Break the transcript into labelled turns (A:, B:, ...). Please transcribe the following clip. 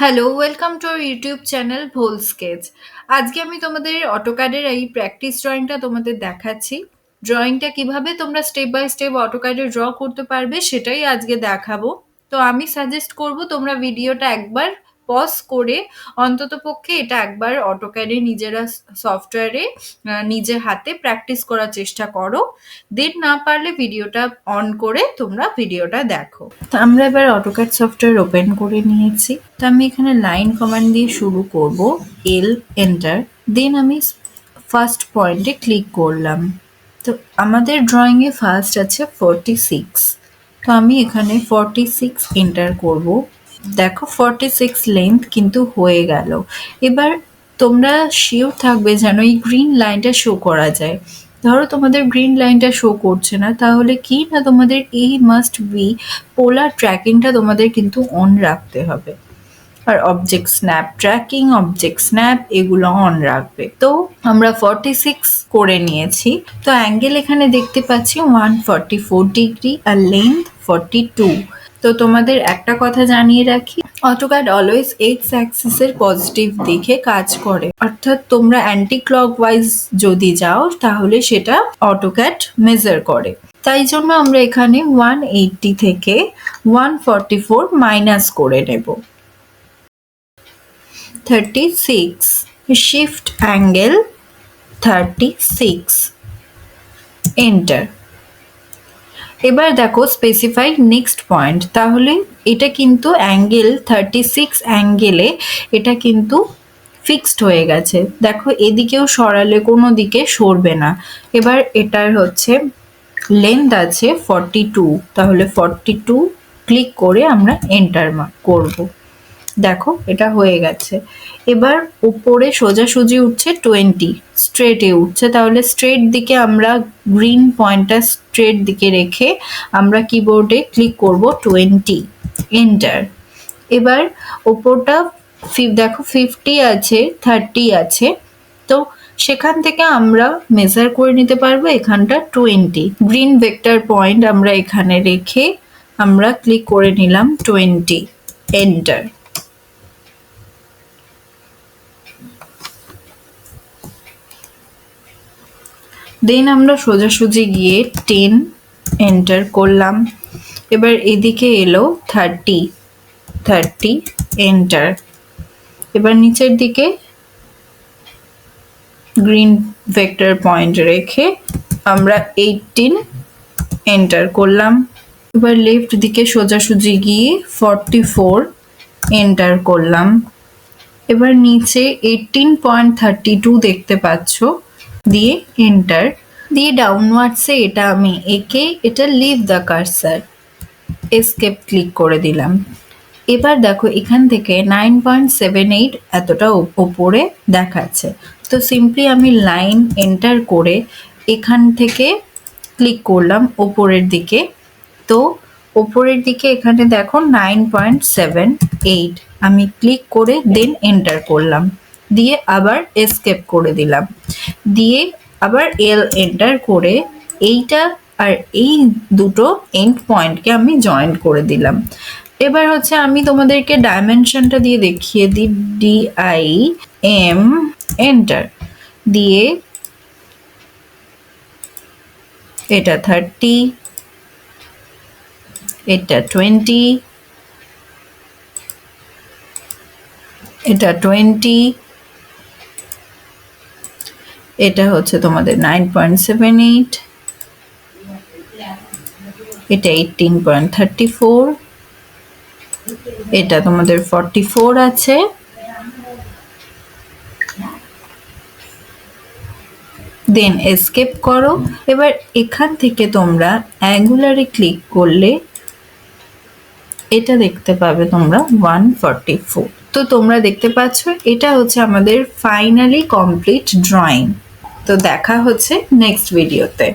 A: Hello, welcome to our YouTube channel ভোল sketch. আজকে আমি তোমাদের অটোক্যাডের এই প্র্যাকটিস ড্রয়িংটা তোমাদের দেখাচ্ছি। ড্রয়িংটা কিভাবে তোমরা স্টেপ বাই স্টেপ অটোক্যাডে ড্র করতে পারবে সেটাই আজকে দেখাবো। তো আমি সাজেস্ট করব তোমরা ভিডিওটা একবার পজ করে অন্ততপক্ষে এটা একবার অটোক্যাডে নিজেরা সফটওয়্যারে নিজের হাতে প্র্যাকটিস করার চেষ্টা করো। দেন না পারলে ভিডিওটা অন করে তোমরা ভিডিওটা দেখো। তো আমরা এবার অটোক্যাড সফটওয়্যার ওপেন করে নিয়েছি। তো আমি এখানে লাইন কমান্ড দিয়ে শুরু করব, এল এন্টার। দেন আমি ফার্স্ট পয়েন্টে ক্লিক করলাম। তো আমাদের ড্রয়িংয়ে ফার্স্ট আছে 46। তো আমি এখানে 46 এন্টার করব। দেখো 46 লেন্থ কিন্তু হয়ে গেল। এবার তোমরা শিওর থাকবে যেন এই গ্রিন লাইনটা শো করা যায়। ধরো তোমাদের গ্রিন লাইনটা শো করছে না, তাহলে কি না তোমাদের এই মাস্ট বি পোলার ট্র্যাকিংটা তোমাদের কিন্তু অন রাখতে হবে। আর object snap tracking, object snap এগুলো অন রাখবে। তো আমরা 46 করে নিয়েছি। তো অ্যাঙ্গেল এখানে দেখতে পাচ্ছি 144 ডিগ্রি আর লেন্থ 42। তো তোমাদের একটা কথা জানিয়ে রাখি, অটোক্যাড অলওয়েজ এক্স অ্যাক্সিসের পজিটিভ দিকে কাজ করে, অর্থাৎ তোমরা অ্যান্টি ক্লকওয়াইজ যদি যাও তাহলে সেটা অটোক্যাড মেজার করে। তাই জন্য আমরা এখানে 180 থেকে 144 মাইনাস করে নেব। 36 shift angle 36 এন্টার। এবার দেখো স্পেসিফাই নেক্সট পয়েন্ট, তাহলে এটা কিন্তু অ্যাঙ্গেল 36 অ্যাঙ্গেলে এটা কিন্তু ফিক্সড হয়ে গেছে। দেখো এদিকেও সরালে কোনো দিকে সরবে না। এবার এটার হচ্ছে লেন্থ আছে 42, তাহলে 42 ক্লিক করে আমরা এন্টার করব। দেখো এটা হয়ে গেছে। এবার উপরে সোজাসুজি উঠছে 20, স্ট্রেটে উঠছে, তাহলে স্ট্রেট দিকে আমরা গ্রিন পয়েন্টটা স্ট্রেট দিকে রেখে আমরা কিবোর্ডে ক্লিক করব 20 এন্টার। এবার ওপরটা দেখো 50 আছে, 30 আছে, তো সেখান থেকে আমরা মেজার করে নিতে পারবো এখানটা 20। গ্রিন ভেক্টর পয়েন্ট আমরা এখানে রেখে আমরা ক্লিক করে নিলাম 20 এন্টার। দেন আমরা সোজাসুজি গিয়ে 10 এন্টার করলাম। এবার এদিকে এলো 30 এন্টার। এবার নিচের দিকে গ্রিন ভেক্টর পয়েন্ট রেখে আমরা 18 এন্টার করলাম। এবার লেফট দিকে সোজাসুজি গিয়ে 44 এন্টার করলাম। এবার নিচে 18.32 দেখতে পাচ্ছ, দিয়ে এন্টার দিয়ে ডাউনওয়ার্ডসে এটা আমি এঁকে এটা leave the cursor escape click করে দিলাম। এবার দেখো এখান থেকে 9.78 এতটা ওপরে দেখাচ্ছে। তো সিম্পলি আমি লাইন এন্টার করে এখান থেকে ক্লিক করলাম ওপরের দিকে। তো ওপরের দিকে এখানে দেখো 9.78 আমি ক্লিক করে দেন এন্টার করলাম, দিয়ে আবার এসকেপ করে দিলাম, দিয়ে আবার এল এন্টার করে এইটা আর এই দুটো এন্ড পয়েন্টকে আমি জয়েন করে দিলাম। এবার হচ্ছে আমি তোমাদেরকে ডাইমেনশনটা দিয়ে দেখিয়ে দিই, DIM এন্টার দিয়ে এটা 30, এটা 20, এটা 20, এটা হচ্ছে তোমাদের 9.78, এটা 18.34, এটা তোমাদের 44 আছে, দেন এসকেপ করো। এবার এখান থেকে তোমরা অ্যাঙ্গুলারে ক্লিক করলে এটা দেখতে পাবে তোমরা 144। তো তোমরা দেখতে পাচ্ছ এটা হচ্ছে আমাদের ফাইনালি কমপ্লিট ড্রয়িং। তো দেখা হচ্ছে নেক্সট ভিডিওতে।